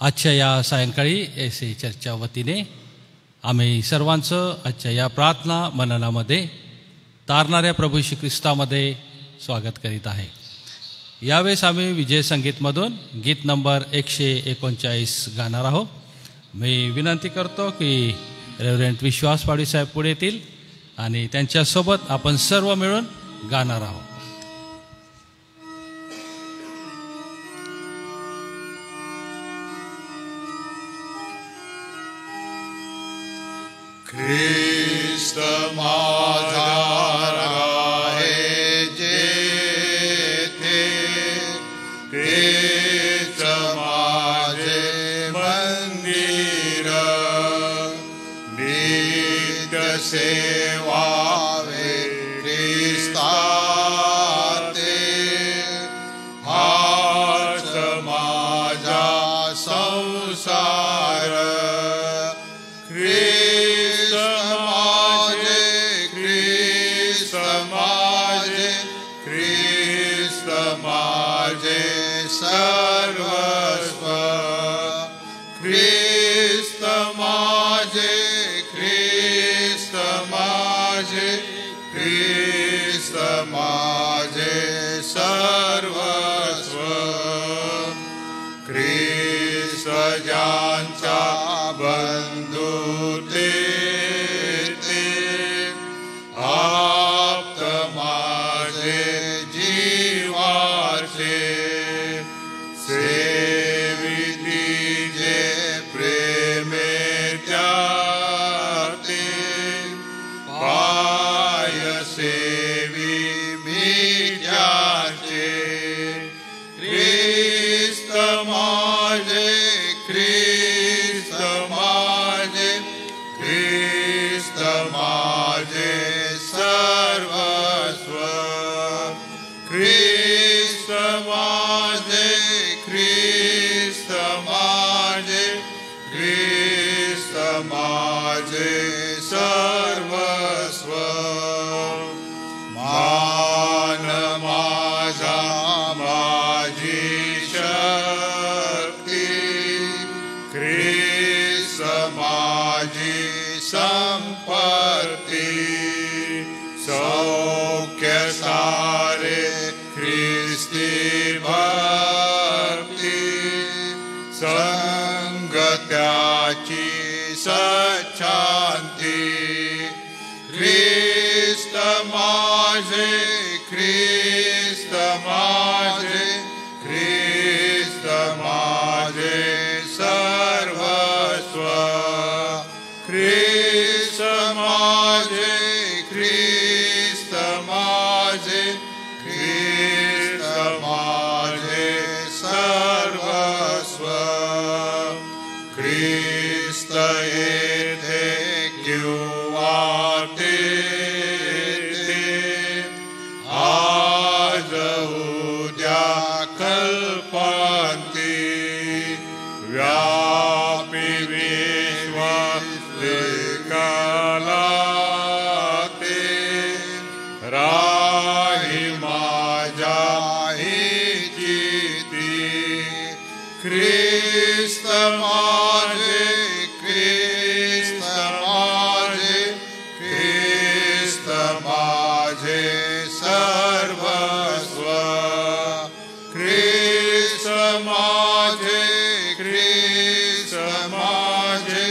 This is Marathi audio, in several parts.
आजच्या या सायंकाळी एसे चर्चच्या वतीने आम्ही सर्वांचं आजच्या या प्रार्थना मननामध्ये तारणाऱ्या प्रभू श्री ख्रिस्तामध्ये स्वागत करीत आहे. यावेळेस आम्ही विजय संगीतमधून गीत नंबर 139 गाणार आहोत. मी विनंती करतो की रेव्हरंड विश्वास पाडवी साहेब पुढे येतील आणि त्यांच्यासोबत आपण सर्व मिळून गाणार आहोत. ख्रिस्त माझा आहे जेथे, तेच माझे मंदिर, नित्य सेवा ख्रिस्ता ते, हाच माझा संसार. सर्वस्व ख्रिस्त माझे, ख्रिस्त माझे, ख्रिस्त माझे सर्वस्व. ख्रिस्त ज्यांच्या बंधू ते, आप्त माझे जीवाचे, सर्वस्व. मान माझा माझी शक्ती, ख्रिस्त माझी संपत्ती, सौख्य सारे ख्रिस्ती भक्ती, संगत्याची सच्चांती. ख्रिस्त माझे, ख्रिस्त माझे, ख्रिस्त माझे सर्वस्व. ख्रिस्त माझे, ख्रिस्त माझे, ख्रिस्त माझे सर्वस्व. ख्रिस्त येथे किंवा तेथे, आज उद्या कल्पांती, व्यापी विश्व विकलाते, राही माझ्या हिचिती. ख्रिस्त माझे, ख्रिस्त माझे, ख्रिस्त माझे सर्वस्व. ख्रिस्त माझे, ख्रिस्त माझे,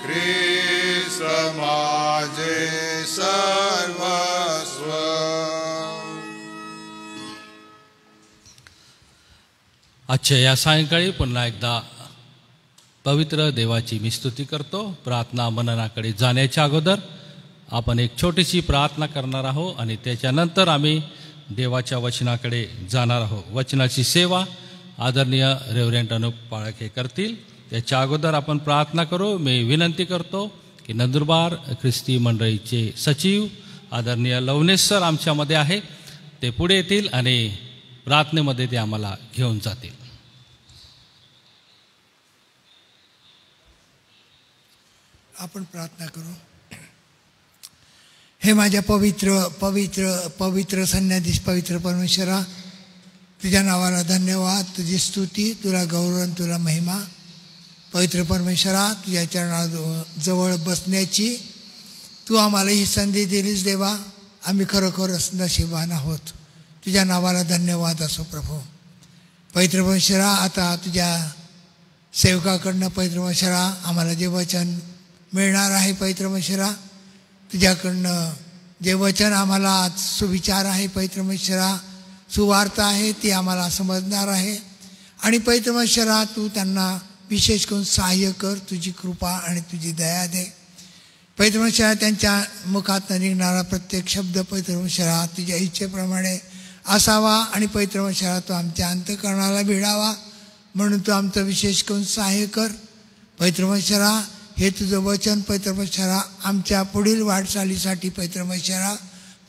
ख्रिस्त माझे सर्वस्व. आजच्या या सायंकाळी पुन्हा एकदा पवित्र देवाची मी स्तुती करतो. प्रार्थना मननाकडे जाण्याच्या अगोदर आपण एक छोटीशी प्रार्थना करणार आहोत आणि त्याच्यानंतर आम्ही देवाच्या वचनाकडे जाणार आहोत. वचनाची सेवा आदरणीय रेव्हरंड अनुप पाळके करतील. त्याच्या अगोदर आपण प्रार्थना करू. मी विनंती करतो की नंदुरबार ख्रिस्ती मंडळीचे सचिव आदरणीय लवनेश सर आमच्यामध्ये आहे, ते पुढे येतील आणि प्रार्थनेमध्ये ते आम्हाला घेऊन जातील. आपण प्रार्थना करू. हे माझ्या पवित्र पवित्र पवित्र सन्याधीश पवित्र परमेश्वरा, तुझ्या नावाला धन्यवाद, तुझी स्तुती, तुला गौरव, तुला महिमा. पवित्र परमेश्वरा, तुझ्या चरणाजवळ बसण्याची तू आम्हाला ही संधी दिलीस देवा. आम्ही खरोखरच नशिबान आहोत. तुझ्या नावाला धन्यवाद असो प्रभू. पवित्र परमेश्वरा, आता तुझ्या सेवकाकडनं पवित्र परमेश्वरा आम्हाला जे वचन मिळणार आहे, पवित्र परमेश्वरा तुझ्याकडनं जे वचन आम्हाला आज सुविचार आहे, पवित्र परमेश्वरा सुवार्ता आहे, ती आम्हाला समजणार आहे. आणि पवित्र परमेश्वरा तू त्यांना विशेष करून सहाय्य कर. तुझी कृपा आणि तुझी दया दे. पवित्र परमेश्वरा त्यांच्या मुखात निघणारा प्रत्येक शब्द पवित्र परमेश्वरा तुझ्या इच्छेप्रमाणे असावा. आणि पवित्र परमेश्वरा तो आमच्या अंतःकरणाला भिडावा म्हणून तू आमचं विशेष करून सहाय्य कर. पवित्र परमेश्वरा हे तुझं वचन पवित्र परमेश्वरा आमच्या पुढील वाटचालीसाठी पवित्र परमेश्वरा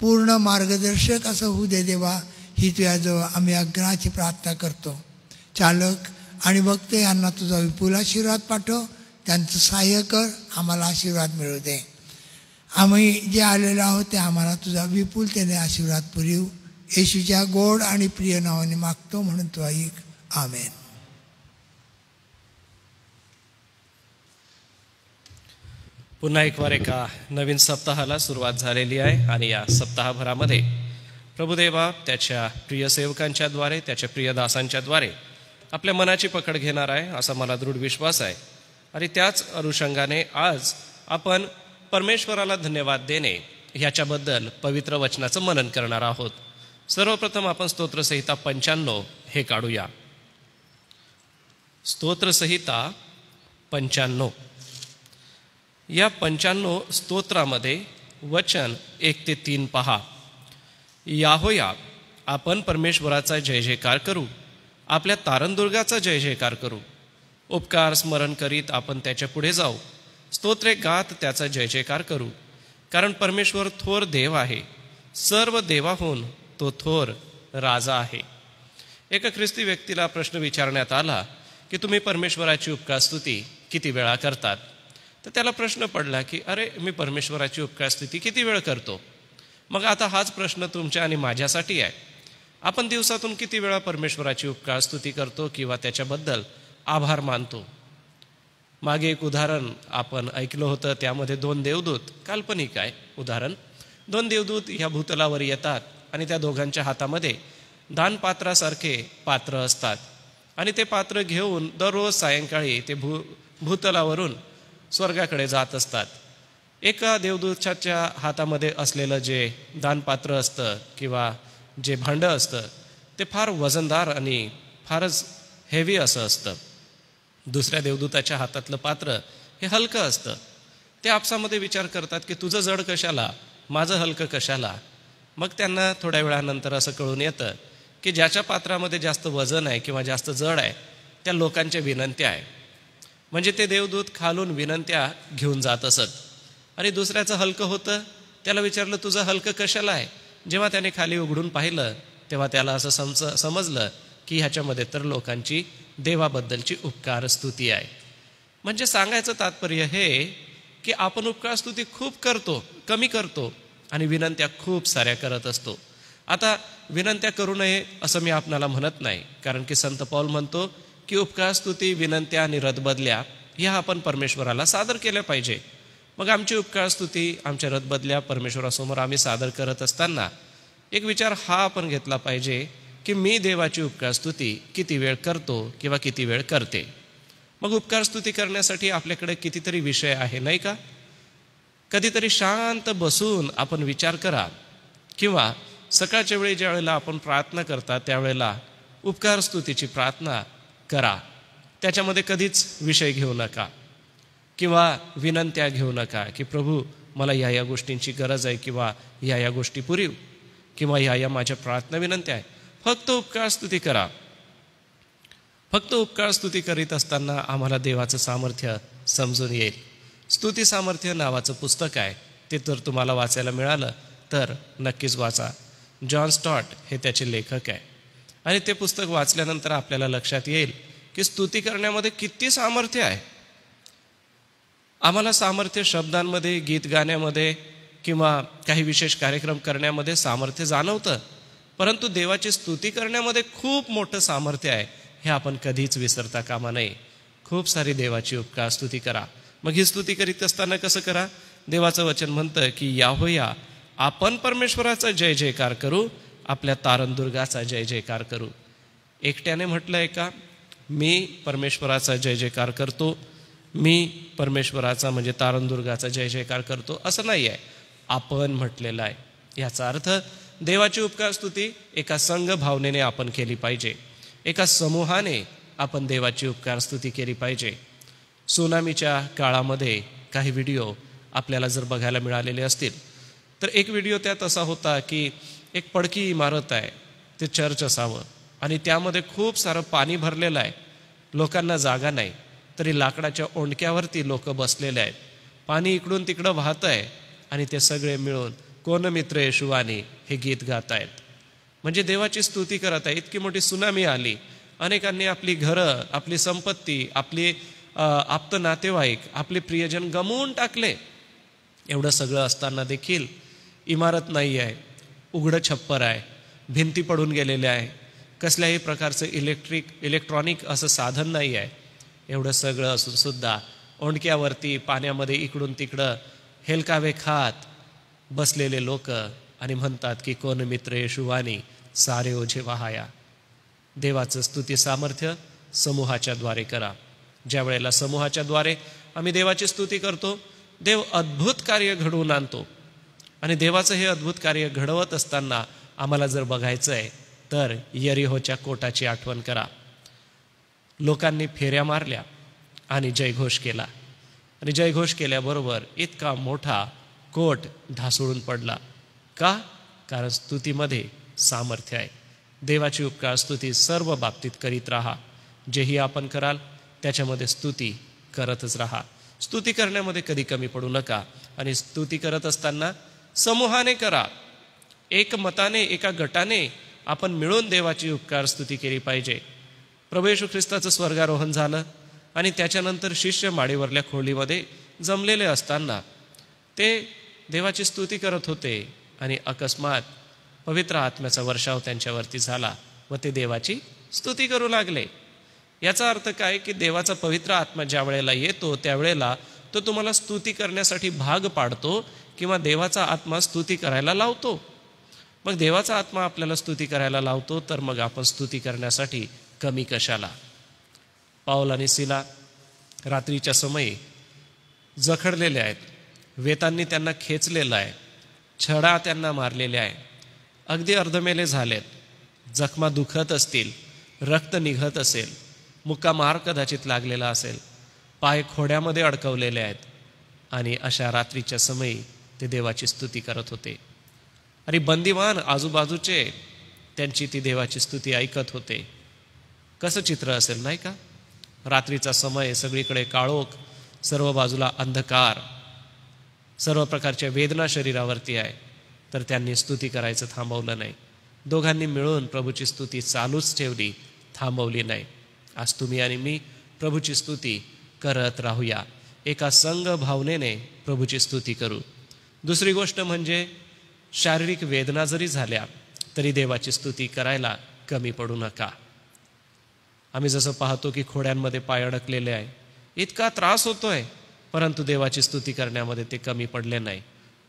पूर्ण मार्गदर्शक असं होऊ दे देवा. ही तुझ्याजवळ आम्ही आग्रहाची प्रार्थना करतो. चालक आणि वक्ते यांना तुझा विपुल आशीर्वाद पाठव. त्यांचं सहाय्य कर. आम्हाला आशीर्वाद मिळू दे. आम्ही जे आलेलो आहोत ते आम्हाला तुझा विपुलतेने आशीर्वाद पुरवू. येशूच्या गोड आणि प्रिय नावाने मागतो म्हणून तू ऐक. आमेन. पुन्हा एक वार एका नवीन सप्ताहाला सुरुवात झालेली आहे आणि या सप्ताहभरामध्ये प्रभुदेवा त्याच्या प्रिय सेवकांच्याद्वारे, त्याच्या प्रिय दासांच्याद्वारे आपल्या मनाची पकड घेणार आहे असा मला दृढ विश्वास आहे. आणि त्याच अनुषंगाने आज आपण परमेश्वराला धन्यवाद देणे ह्याच्याबद्दल पवित्र वचनाचं मनन करणार आहोत. सर्वप्रथम आपण स्तोत्रसंहिता 95 हे काढूया. स्तोत्रसंहिता 95. या 95 स्तोत्रामध्ये वचन 1 ते 3 पहा. याहोया, आपण परमेश्वराचा जय जयकार करू. आपल्या तारणदुर्गाचा जय जयकार करू. उपकार स्मरण करीत आपण त्याच्या पुढे जाऊ. स्तोत्रे गात त्याचा जय जयकार करू. कारण परमेश्वर थोर देव आहे. सर्व देवाहून तो थोर राजा आहे. एका ख्रिस्ती व्यक्तीला प्रश्न विचारण्यात आला की तुम्ही परमेश्वराची उपकार स्तुती किती वेळा करतात. तर त्याला प्रश्न पडला की अरे, मी परमेश्वराची उपकार स्तुती किती वेळ करतो. मग आता हाच प्रश्न तुमच्या आणि माझ्यासाठी आहे. आपण दिवसातून किती वेळा परमेश्वराची उपकार स्तुती करतो किंवा त्याच्याबद्दल आभार मानतो. मागे एक उदाहरण आपण ऐकलं होतं. त्यामध्ये 2 देवदूत, काल्पनिक आहे उदाहरण, 2 देवदूत ह्या भूतलावर येतात आणि त्या दोघांच्या हातामध्ये दानपात्रासारखे पात्र असतात. आणि ते पात्र घेऊन दररोज सायंकाळी ते भूतलावरून स्वर्गाकडे जात असतात. एका देवदूताच्या हातामध्ये असलेलं जे दानपात्र असतं किंवा जे भांडं असतं ते फार वजनदार आणि फारच हेवी असं असतं. दुसऱ्या देवदूताच्या हातातलं पात्र हे हलकं असतं. ते आपसामध्ये विचार करतात की तुझं जड कशाला, माझं हलकं कशाला. मग त्यांना थोड्या वेळानंतर असं कळून येतं की ज्याच्या पात्रामध्ये जास्त वजन आहे किंवा जास्त जड आहे त्या लोकांच्या विनंत्या आहे. म्हणजे ते देवदूत खालून विनंत्या घेऊन जात असत. आणि दुसऱ्याचं हलकं होतं, त्याला विचारलं तुझं हलकं कशाला आहे. जेव्हा त्याने खाली उघडून पाहिलं तेव्हा त्याला असं समजलं की ह्याच्यामध्ये तर लोकांची देवाबद्दलची उपकार स्तुती आहे. म्हणजे सांगायचं तात्पर्य हे की आपण उपकार स्तुती खूप करतो, कमी करतो आणि विनंत्या खूप साऱ्या करत असतो. आता विनंत्या करू नये असं मी आपणाला म्हणत नाही, कारण की संत पौल म्हणतो की उपकार स्तुती, विनंत्या आणि रदबदल्या ह्या आपण परमेश्वराला सादर केल्या पाहिजे. मग आमची उपकार स्तुती, आमच्या रदबदल्या परमेश्वरासमोर आम्ही सादर करत असताना एक विचार हा आपण घेतला पाहिजे की मी देवाची उपकार स्तुती किती वेळ करतो किंवा किती वेळ करते. मग उपकार स्तुती करण्यासाठी आपल्याकडे कितीतरी विषय आहे, नाही का. कधीतरी शांत बसून आपण विचार करा किंवा सकाळच्या वेळी ज्या वेळेला आपण प्रार्थना करता त्यावेळेला उपकार स्तुतीची प्रार्थना करा. त्याच्यामध्ये कधीच विषय घेऊ नका किंवा विनंत्या घेऊ नका की प्रभू मला या गोष्टींची गरज आहे किंवा या गोष्टी पुरीव किंवा या माझ्या प्रार्थना विनंत्या आहे. फक्त उपकार स्तुती करा. फक्त उपकार स्तुती करीत असताना आम्हाला देवाचं सामर्थ्य समजून येईल. स्तुती सामर्थ्य नावाचं पुस्तक आहे, ते जर तुम्हाला वाचायला मिळालं तर नक्कीच वाचा. जॉन स्टॉट हे त्याचे लेखक आहे. आणि ते पुस्तक वाचल्यानंतर आपल्याला लक्षात येईल की स्तुती करण्यामध्ये किती सामर्थ्य आहे. आम्हाला सामर्थ्य शब्दांमध्ये, गीत गाण्यामध्ये किंवा काही विशेष कार्यक्रम करण्यामध्ये सामर्थ्य जाणवतं, परंतु देवाची स्तुती करण्यामध्ये खूप मोठं सामर्थ्य आहे हे आपण कधीच विसरता कामा नये. खूप सारी देवाची उपकार स्तुती करा. मग ही स्तुती करीत असताना कसं करा? देवाचं वचन म्हणतं की याहोया आपण परमेश्वराचा जय जयकार करू, आपल्या तारणदुर्गाचा जय जयकार करू. एकट्याने म्हटलंय का मी परमेश्वराचा जय जयकार करतो, मी परमेश्वराचा म्हणजे तारणदुर्गाचा जय जयकार करतो, असं नाही आहे. आपण म्हटलेलं आहे. याचा अर्थ देवाची उपकार स्तुती एका संघ भावनेने आपण केली पाहिजे, एका समूहाने आपण देवाची उपकार स्तुती केली पाहिजे. सुनामीच्या काळामध्ये काही व्हिडिओ आपल्याला जर बघायला मिळालेले असतील तर एक व्हिडिओ त्यात असा होता की एक पडकी इमारत आहे, ते चर्च असावं आणि त्यामध्ये खूप सारं पाणी भरलेलं आहे, लोकांना जागा नाही, तरी लाकडाच्या ओंडक्यावरती लोक बसलेले आहेत, पाणी इकडून तिकडं वाहत आहे आणि ते सगळे मिळून कोण मित्र येशुवानी हे गीत गात आहेत. म्हणजे देवाची स्तुती करत आहे. इतकी मोठी सुनामी आली, अनेकांनी आपली घरं, आपली संपत्ती, आपली आप्त नातेवाईक, आपले प्रियजन गमवून टाकले. एवढं सगळं असताना देखील इमारत नाही आहे, उघडं छप्पर आहे, भिंती पडून गेलेल्या आहे, कसल्याही प्रकारचं इलेक्ट्रॉनिक असं साधन नाही आहे. एवढं सगळं असून सुद्धा ओंडक्यावरती पाण्यामध्ये इकडून तिकडं हेलकावे खात बसलेले लोक आणि म्हणतात की कोण मित्र येशुवानी सारे ओझे वाहाया. देवाचं स्तुती सामर्थ्य समूहाच्या द्वारे करा. ज्या वेळेला समूहाच्या द्वारे आम्ही देवाची स्तुती करतो, देव अद्भुत कार्य घडवून आणतो. आणि देवाचं हे अद्भुत कार्य घडवत असताना आम्हाला जर बघायचं आहे तर यरीहोच्या कोटाची आठवण करा. लोकांनी फेऱ्या मारल्या आणि जयघोष केला आणि जयघोष केल्याबरोबर इतका मोठा कोट ढासळून पडला. का? कारण स्तुतीमध्ये सामर्थ्य आहे. देवाची उपकार स्तुती सर्व बाबतीत करीत राहा. जेही आपण कराल त्याच्यामध्ये स्तुती करतच राहा. स्तुती करण्यामध्ये कधी कमी पडू नका आणि स्तुती करत असताना समूहाने करा, एकमताने, एका गटाने आपण मिळून देवाची उपकार स्तुती केली पाहिजे. प्रभू येशू ख्रिस्ताचं स्वर्गारोहण झालं आणि त्याच्यानंतर शिष्य माडीवरल्या खोलीमध्ये जमलेले असताना ते देवाची स्तुती करत होते आणि अकस्मात पवित्र आत्म्याचा वर्षाव त्यांच्यावरती झाला व ते देवाची स्तुती करू लागले. याचा अर्थ काय की देवाचा पवित्र आत्मा ज्या वेळेला येतो त्यावेळेला तो तुम्हाला स्तुती करण्यासाठी भाग पाडतो किंवा देवाचा आत्मा स्तुती करायला लावतो. मग देवाचा आत्मा आपल्याला स्तुती करायला लावतो तर मग आपण स्तुती करण्यासाठी कमी कशाला? पाऊल आणि सिला रात्रीच्या समयी जखडलेले आहेत, वेतांनी त्यांना खेचलेलं आहे, छडा त्यांना मारलेले आहे, अगदी अर्धमेले झालेत, जखमा दुखत असतील, रक्त निघत असेल, मुक्का मार कदाचित लागलेला असेल, पाय खोड्यामध्ये अडकवलेले आहेत आणि अशा रात्रीच्या समयी ते देवाची स्तुती करत होते. आणि बंदिवान आजूबाजूचे त्यांची ती देवाची स्तुती ऐकत होते. कसं चित्र असेल नाही का? रात्रीचा समय, सगळीकडे काळोख, सर्व बाजूला अंधकार, सर्व प्रकारच्या वेदना शरीरावरती आहे, तर त्यांनी स्तुती करायचं थांबवलं नाही. दोघांनी मिळून प्रभूची स्तुती चालूच ठेवली, थांबवली नाही. आज तुम्ही आणि मी प्रभूची स्तुती करत राहूया, एका संघ भावनेने प्रभूची स्तुती करू. दुसरी गोष्ट म्हणजे शारीरिक वेदना जरी झाल्या तरी देवाची स्तुती करायला कमी पडू नका. आम्ही जसं पाहतो की खोड्यांमध्ये पाय अडकलेले आहे, इतका त्रास होतोय, परंतु देवाची स्तुती करण्यामध्ये ते कमी पडले नाही.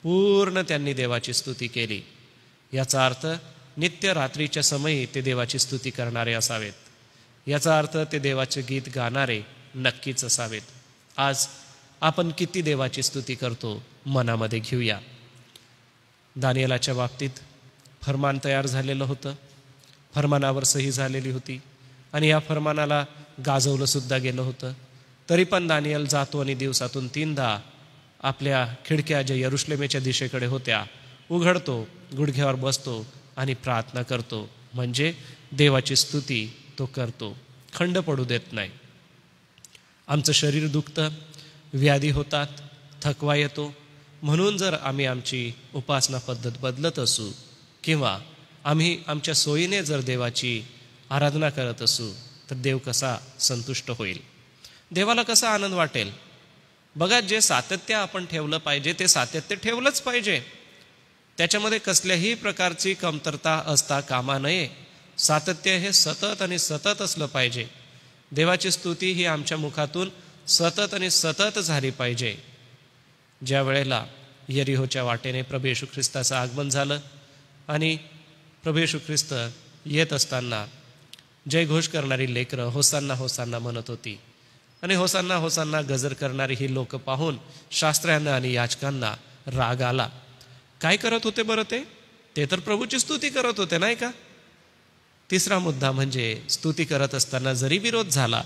पूर्ण त्यांनी देवाची स्तुती केली. याचा अर्थ नित्य रात्रीच्या समयी ते देवाची स्तुती करणारे असावेत. याचा अर्थ ते देवाचे गीत गाणारे नक्कीच असावेत. आज आपण किती देवाची स्तुती करतो मनामध्ये घेऊया. दानिएलाच्या बाबतीत फरमान तयार झालेलं होतं, फरमानावर सही झालेली होती आणि या फरमानाला गाजवलं सुद्धा गेलं होतं. तरी पण दानिएल जातो आणि दिवसातून 3दा आपल्या खिडक्या ज्या यरुशलेमेच्या दिशेकडे होत्या उघडतो, गुडघ्यावर बसतो आणि प्रार्थना करतो. म्हणजे देवाची स्तुती तो करतो, खंड पडू देत नाही. आमचं शरीर दुखतं, व्याधी होतात, थकवा येतो, म्हणून जर आम्ही आमची उपासना पद्धत बदलत असू किंवा आम्ही आमच्या सोयीने जर देवाची आराधना करत असू तर देव कसा संतुष्ट होईल, देवाला कसा आनंद वाटेल? बघा, जे सातत्य आपण ठेवलं पाहिजे ते सातत्य ठेवलंच पाहिजे. त्याच्यामध्ये कसल्याही प्रकारची कमतरता असता कामा नये. सातत्य हे सतत आणि सतत असलं पाहिजे. देवाची स्तुती ही आमच्या मुखातून सतत आणि सतत झाली पाहिजे. ज्या वेळेला यरिहोच्या वाटेने प्रभू येशू ख्रिस्ताचं आगमन झालं आणि प्रभू येशू ख्रिस्त येत असताना जयघोष करणारी लेकरं होसांना होसांना म्हणत होती आणि होसांना होसांना गजर करणारी ही लोक पाहून शास्त्र्यांना आणि याजकांना राग आला. काय करत होते बरं ते तर प्रभूची स्तुती करत होते नाही का. तिसरा मुद्दा म्हणजे स्तुती करत असताना जरी विरोध झाला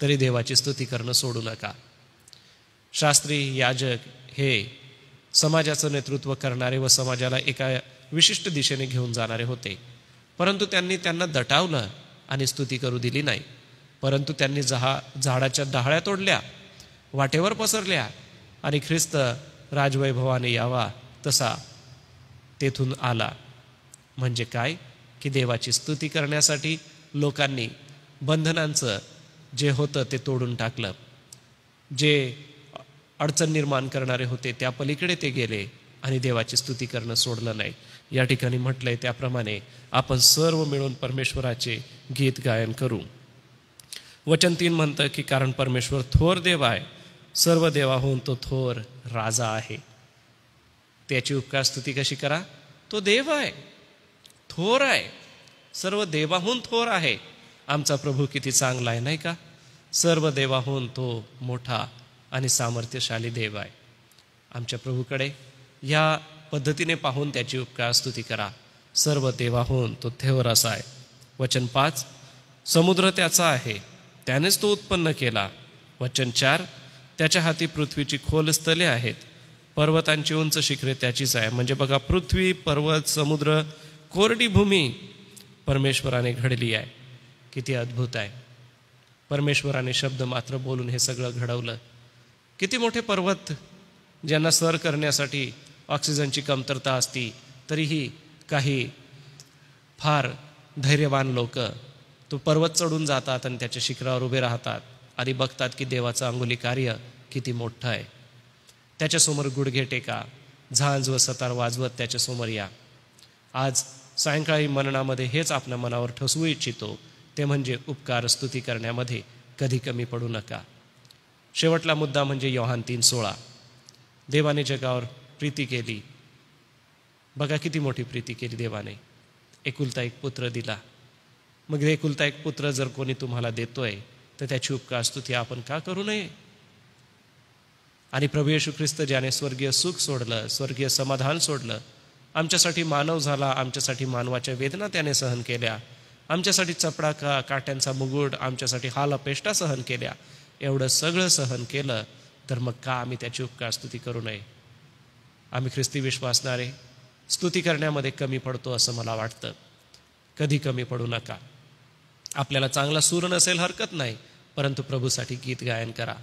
तरी देवाची स्तुती करणं सोडू नका. शास्त्री याजक हे समाजाचं नेतृत्व करणारे व समाजाला एका विशिष्ट दिशेने घेऊन जाणारे होते, परंतु त्यांनी त्यांना दटावलं आणि स्तुती करू दिली नाही. परंतु त्यांनी झाडाच्या डहाळ्या तोडल्या, वाटेवर पसरल्या आणि ख्रिस्त राजवैभवाने यावा तसा तेथून आला. म्हणजे काय की देवाची स्तुती करण्यासाठी लोकांनी बंधनांचं जे होतं ते तोडून टाकलं. जे अडचण निर्माण करणारे होते त्या पलीकडे ते गेले आणि देवाची स्तुती करणं सोडलं नाही. या ठिकाणी म्हटलंय त्याप्रमाणे आपण सर्व मिळून परमेश्वराचे गीत गायन करू. वचन 3 म्हणतं की कारण परमेश्वर थोर देव आहे, सर्व देवाहून तो थोर राजा आहे. त्याची उपकार स्तुती कशी करा. तो देव आहे, थोर आहे, सर्व देवाहून थोर आहे. आमचा प्रभू किती चांगला आहे नाही का. सर्व देवाहून तो मोठा आणि सामर्थ्यशाली देव आहे. आमच्या प्रभूकडे या पद्धतीने पाहून त्याची उपकार स्तुती करा. सर्व देवाहून तो थोर असा आहे. वचन 5 समुद्र त्याचा आहे, त्यानेच तो उत्पन्न केला. वचन 4 त्याच्या हाती पृथ्वीची खोल स्थले आहेत, पर्वतांची उंच शिखरे त्याचीच आहे. म्हणजे बघा, पृथ्वी, पर्वत, समुद्र, कोरडी भूमी परमेश्वराने घडली आहे. किती अद्भुत आहे. परमेश्वराने शब्द मात्र बोलून हे सगळं घडवलं. किती मोठे पर्वत ज्यांना सर करण्यासाठी ऑक्सिजनची कमतरता असती तरीही काही फार धैर्यवान लोक तो पर्वत चढून जातात आणि त्याच्या शिखरावर उभे राहतात आणि बघतात की देवाचं अंगुली कार्य किती मोठं आहे. त्याच्यासमोर गुडघे टेका, झांज व सतार वाजवत त्याच्यासमोर या. आज सायंकाळी मननामध्ये हेच आपल्या मनावर ठसवू इच्छितो, ते म्हणजे उपकार स्तुती करण्यामध्ये कधी कमी पडू नका. शेवटला मुद्दा म्हणजे योहान 3:16 देवाने जगावर प्रीती केली. बघा किती मोठी प्रीती केली देवाने, एकुलता एक पुत्र दिला. मग एकुलता एक पुत्र जर कोणी तुम्हाला देतोय तर त्याची उपकार स्तुती आपण का करू नये. आणि प्रभू येशू ख्रिस्त ज्याने स्वर्गीय सुख सोडलं, स्वर्गीय समाधान सोडलं, आमच्यासाठी मानव झाला, आमच्यासाठी मानवाच्या वेदना त्याने सहन केल्या, आमच्यासाठी चपडा काट्यांचा मुकुट, आमच्यासाठी हाल अपेष्टा सहन केल्या, एवढं सगळं सहन केलं तर मग का आम्ही त्याची उपकार स्तुती करू नये. आम्ही ख्रिस्ती विश्वासणारे स्तुती करण्यामध्ये कमी पडतो असं मला वाटतं. कधी कमी पडू नका. आपल्याला चांगला सूर नसेल हरकत नाही, परंतु प्रभूसाठी गीत गायन करा.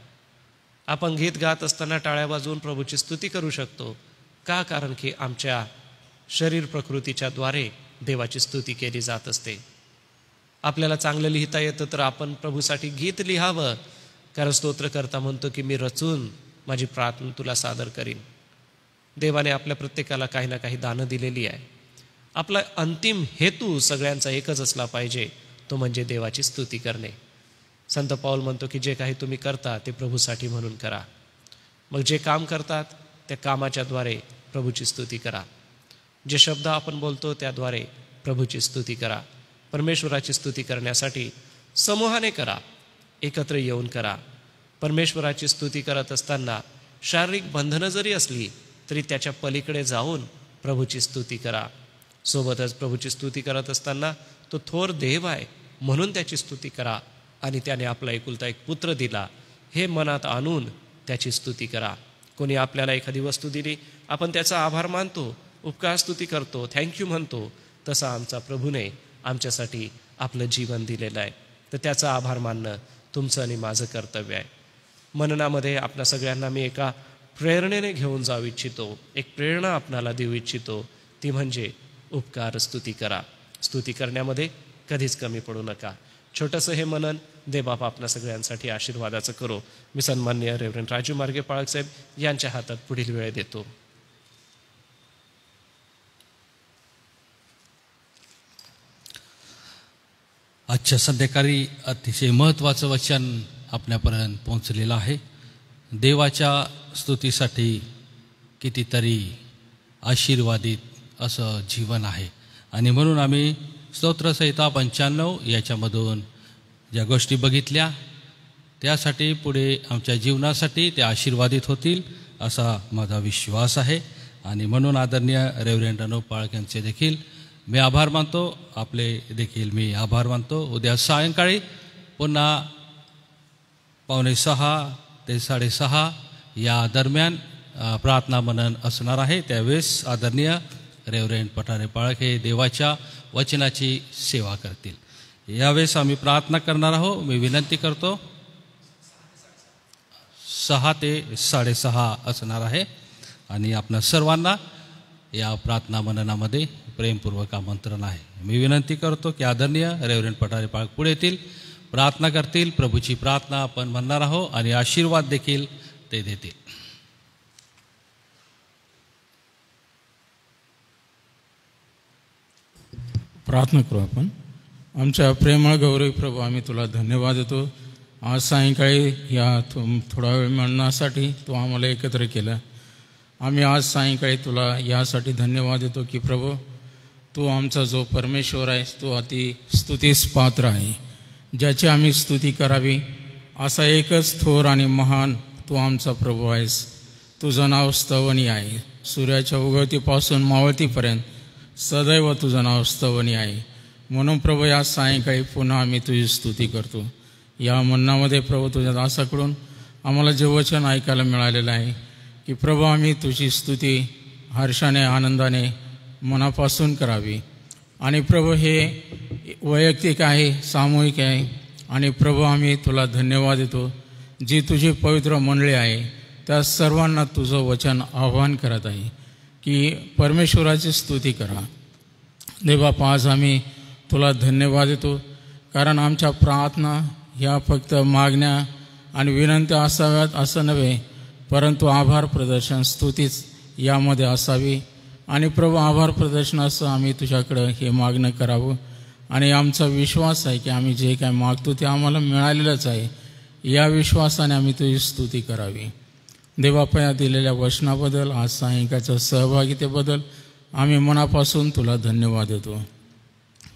आपण गीत गात असताना टाळ्या वाजवून प्रभूची स्तुती करू शकतो का. कारण की आमच्या शरीर प्रकृतीच्या द्वारे देवाची स्तुती केली जात असते. आपल्याला चांगलं लिहिता येतं तर आपण प्रभूसाठी गीत लिहावं, कारण स्तोत्रकर्ता म्हणतो की मी रचून माझी प्रार्थना तुला सादर करीन. देवाने आपल्या प्रत्येकाला काही ना काही दानं दिलेली आहे. आपला अंतिम हेतू सगळ्यांचा एकच असला पाहिजे, तो म्हणजे देवाची स्तुती करणे. संत पाऊल म्हणतो की जे काही तुम्ही करता ते प्रभूसाठी म्हणून करा. मग जे काम करतात त्या कामाच्याद्वारे प्रभूची स्तुती करा. जे शब्द आपण बोलतो त्याद्वारे प्रभूची स्तुती करा. परमेश्वराची स्तुती करण्यासाठी समूहाने करा, एकत्र येऊन करा. परमेश्वराची स्तुती करत असताना शारीरिक बंधनं जरी असली तरी त्याच्या पलीकडे जाऊन प्रभूची स्तुती करा. सोबतच प्रभूची स्तुती करत असताना तो थोर देव आहे म्हणून त्याची स्तुती करा आणि त्याने आपला एकुलता एक पुत्र दिला हे मनात आणून त्याची स्तुती करा. कोणी आपल्याला एखादी वस्तू दिली, आपण त्याचा आभार मानतो, उपकार स्तुती करतो, थँक्यू म्हणतो. तसा आमचा प्रभूने आमच्यासाठी आपलं जीवन दिलेलं आहे, तर त्याचा आभार मानणं तुमचं आणि माझं कर्तव्य आहे. मननामध्ये आपल्या सगळ्यांना मी एका प्रेरणेने घेऊन जाऊ इच्छितो, एक प्रेरणा आपणाला देऊ इच्छितो, ती म्हणजे उपकार स्तुती करा. स्तुती करण्यामध्ये कधीच कमी पडू नका. छोटंसं हे मनन देवबाप आपल्या सगळ्यांसाठी आशीर्वादाचं करो. मी सन्माननीय रेव्हरंड राजू मार्गे पाळक साहेब यांच्या हातात पुढील वेळ देतो. आजच्या संध्याकाळी अतिशय महत्त्वाचं वचन आपल्यापर्यंत पोहोचलेलं आहे. देवाच्या स्तुतीसाठी कितीतरी आशीर्वादित असं जीवन आहे आणि म्हणून आम्ही स्तोत्रसंहिता 95 याच्यामधून ज्या गोष्टी बघितल्या त्यासाठी पुढे आमच्या जीवनासाठी त्या आशीर्वादित होतील असा माझा विश्वास आहे. आणि म्हणून आदरणीय रेव्हरंड अनुप पाळक यांचे देखील मी आभार मानतो, आपले देखील मी आभार मानतो. उद्या सायंकाळी पुन्हा 5:45 ते 6:30 या दरम्यान प्रार्थना मनन असणार आहे. त्यावेळेस आदरणीय रेव्हरंड पठारे पाळक हे देवाच्या वचनाची सेवा करतील. यावेळेस आम्ही प्रार्थना करणार आहोत. मी विनंती करतो 6 ते 6:30 असणार आहे आणि आपणा सर्वांना या प्रार्थना मननामध्ये प्रेमपूर्वक आमंत्रण आहे. मी विनंती करतो की आदरणीय रेव्हरंड पठारे पाळक पुढे येतील, प्रार्थना करतील. प्रभूची प्रार्थना आपण म्हणणार आहोत आणि आशीर्वाद देखील ते देतील. प्रार्थना करू आपण. आमच्या प्रेमळ गौरवी प्रभू, आम्ही तुला धन्यवाद देतो. आज सायंकाळी या थोडा वेळ म्हणण्यासाठी तू आम्हाला एकत्र केलं. आम्ही आज सायंकाळी तुला यासाठी धन्यवाद देतो की प्रभू, तू आमचा जो परमेश्वर आहेस तो अति स्तुतीस पात्र आहे, ज्याची आम्ही स्तुती करावी असा एकच थोर आणि महान तू आमचा प्रभू आहेस. तुझं नाव स्तवनी आहे. सूर्याच्या उगवतीपासून मावळतीपर्यंत सदैव तुझं नाव स्तवनी आहे. म्हणून प्रभू, या सायंकाळी पुन्हा आम्ही तुझी स्तुती करतो. या म्हणण्यामध्ये प्रभू, तुझ्या दासाकडून आम्हाला जे वचन ऐकायला मिळालेलं आहे की प्रभू, आम्ही तुझी स्तुती हर्षाने आनंदाने मनापासून करावी. आणि प्रभू, हे वैयक्तिक आहे, सामूहिक आहे. आणि प्रभू, आम्ही तुला धन्यवाद देतो. जी तुझी पवित्र मंडळी आहे त्या सर्वांना तुझं वचन आव्हान करत आहे की परमेश्वराची स्तुती करा. देवबापा, आज आम्ही तुला धन्यवाद देतो, कारण आमच्या प्रार्थना ह्या फक्त मागण्या आणि विनंत्या असाव्यात असं नव्हे, परंतु आभार प्रदर्शन स्तुतीच यामध्ये असावी. आणि प्रभू, आभार प्रदर्शनाचं आम्ही तुझ्याकडं हे मागणं करावं. आणि आमचा विश्वास आहे की आम्ही जे काय मागतो ते आम्हाला मिळालेलंच आहे. या विश्वासाने आम्ही तुझी स्तुती करावी. देवापा, या दिलेल्या वचनाबद्दल, आज सायंकाळच्या सहभागितेबद्दल आम्ही मनापासून तुला धन्यवाद देतो.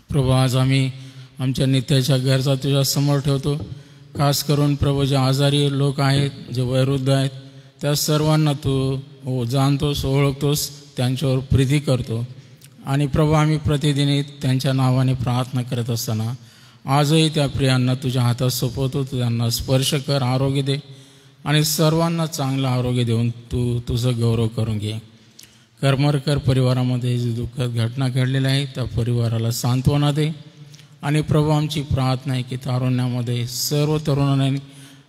प्रभू, आज आम्ही आमच्या नित्याच्या गरजा तुझ्या समोर ठेवतो. खास करून प्रभू, जे आजारी लोक आहेत, जे वयोवृद्ध आहेत, त्या सर्वांना तू जाणतोस, ओळखतोस, त्यांच्यावर प्रीती करतो. आणि प्रभू, आम्ही प्रतिदिनी त्यांच्या नावाने प्रार्थना करत असताना आजही त्या प्रियांना तुझ्या हातात सोपवतो. त्यांना स्पर्श कर, आरोग्य दे आणि सर्वांना चांगलं आरोग्य देऊन तू तुझं गौरव करून घे. करमरकर परिवारामध्ये जी दुःखद घटना घडलेली आहे त्या परिवाराला सांत्वना दे. आणि प्रभू, आमची प्रार्थना आहे की तारुण्यामध्ये सर्व तरुणांनी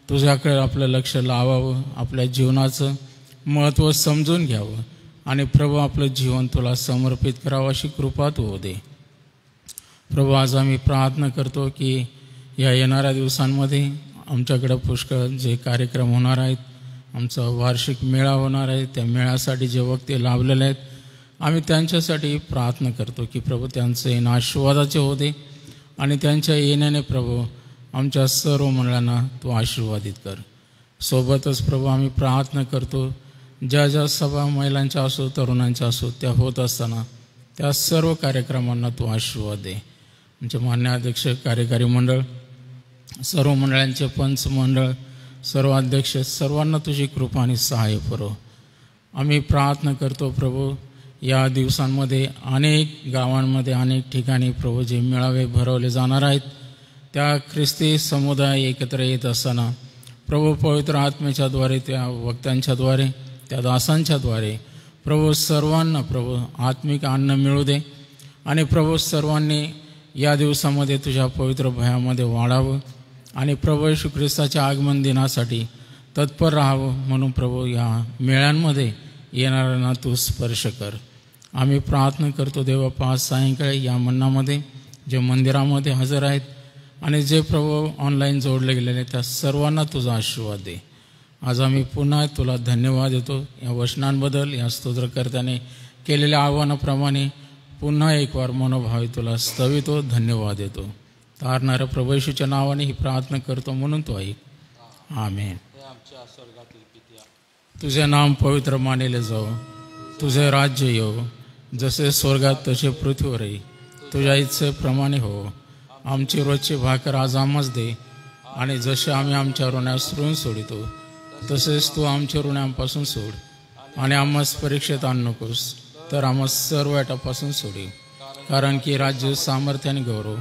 तुझ्याकडे आपलं लक्ष लावावं, आपल्या जीवनाचं महत्त्व समजून घ्यावं आणि प्रभू, आपलं जीवन तुला समर्पित करावं अशी कृपा तू होऊ दे. प्रभू, आज आम्ही प्रार्थना करतो की या येणाऱ्या दिवसांमध्ये आमच्याकडं पुष्कळ जे कार्यक्रम होणार आहेत, आमचा वार्षिक मेळा होणार आहे, त्या मेळ्यासाठी जे वक्ते लाभलेले आहेत, आम्ही त्यांच्यासाठी प्रार्थना करतो की प्रभू, त्यांचे येणं आशीर्वादाचे होऊ दे. आणि त्यांच्या येण्याने प्रभू, आमच्या सर्व मंडळांना तू आशीर्वादित कर. सोबतच प्रभू, आम्ही प्रार्थना करतो ज्या ज्या सभा महिलांच्या असो, तरुणांच्या असो, त्या होत असताना त्या सर्व कार्यक्रमांना तू आशीर्वाद दे. आमचे मान्य अध्यक्ष, कार्यकारी मंडळ, सर्व मंडळांचे पंच मंडळ, सर्व अध्यक्ष, सर्वांना तुझी कृपा आणि सहाय्य पुरव. आम्ही प्रार्थना करतो प्रभू, या दिवसांमध्ये अनेक गावांमध्ये, अनेक ठिकाणी प्रभू जे मेळावे भरवले जाणार आहेत, त्या ख्रिस्ती समुदाय एकत्र येत असताना प्रभू, पवित्र आत्म्याच्याद्वारे, त्या वक्त्यांच्याद्वारे, त्या दासांच्याद्वारे प्रभू, सर्वांना प्रभू आत्मिक अन्न मिळू दे. आणि प्रभू, सर्वांनी या दिवसामध्ये तुझ्या पवित्र भयामध्ये वाढावं आणि प्रभू येशू ख्रिस्ताच्या आगमन दिनासाठी तत्पर राहावं. म्हणून प्रभू, या मेळ्यांमध्ये येणाऱ्यांना तू स्पर्श कर. आम्ही प्रार्थना करतो देवबापा, आज सायंकाळी या मंडळामध्ये जे मंदिरामध्ये हजर आहेत आणि जे प्रभू ऑनलाईन जोडले गेलेले, त्या सर्वांना तुझा आशीर्वाद दे. आज आम्ही पुन्हा तुला धन्यवाद देतो या वचनांबद्दल. या स्तोत्रकर्त्याने केलेल्या आव्हानाप्रमाणे पुन्हा एक वार मनोभावे तुला स्तवितो, धन्यवाद देतो. तारणाऱ्या प्रभू येशूच्या नावाने ही प्रार्थना करतो म्हणून तो ऐक. आमेन. तुझे नाम पवित्र मानले जाओ, तुझे राज्य येऊ, जसे स्वर्गात तसे पृथ्वीवरही तुझ्या इच्छेप्रमाणे हो. आमची रोजची भाकर आज आम्हाच दे, आणि जसे आम्ही आमच्या ऋणास ऋण सोडितो तसेच तू आमच्या ऋणांपासून सोड, आणि आम्हास परीक्षेत आणू नकोस, तर आम्हास सर्व वाईटापासून सोडी. कारण की राज्य, सामर्थ्य आणि गौरव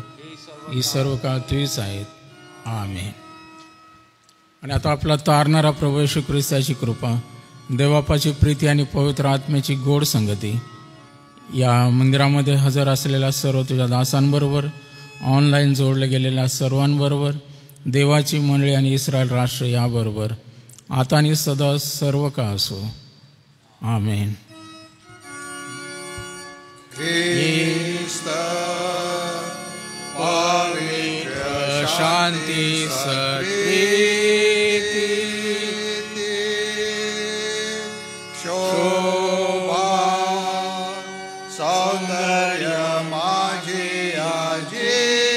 ही सर्व काळ तुझीच आहेत. आमेन. आणि आता आपला तारणारा प्रभू येशू ख्रिस्ताची कृपा, देवबापाची प्रीती आणि पवित्र आत्म्याची गोड संगती या मंदिरामध्ये हजर असलेल्या सर्व तुझ्या दासांबरोबर, ऑनलाईन जोडले गेलेल्या सर्वांबरोबर, देवाची मंडळी आणि इस्रायल राष्ट्र याबरोबर आता आणि सदा सर्व काळ असो. आमेन. ख्रिस्त पवित्र शांती सत्प्रीती शोभा सौंदर्य माझे आजे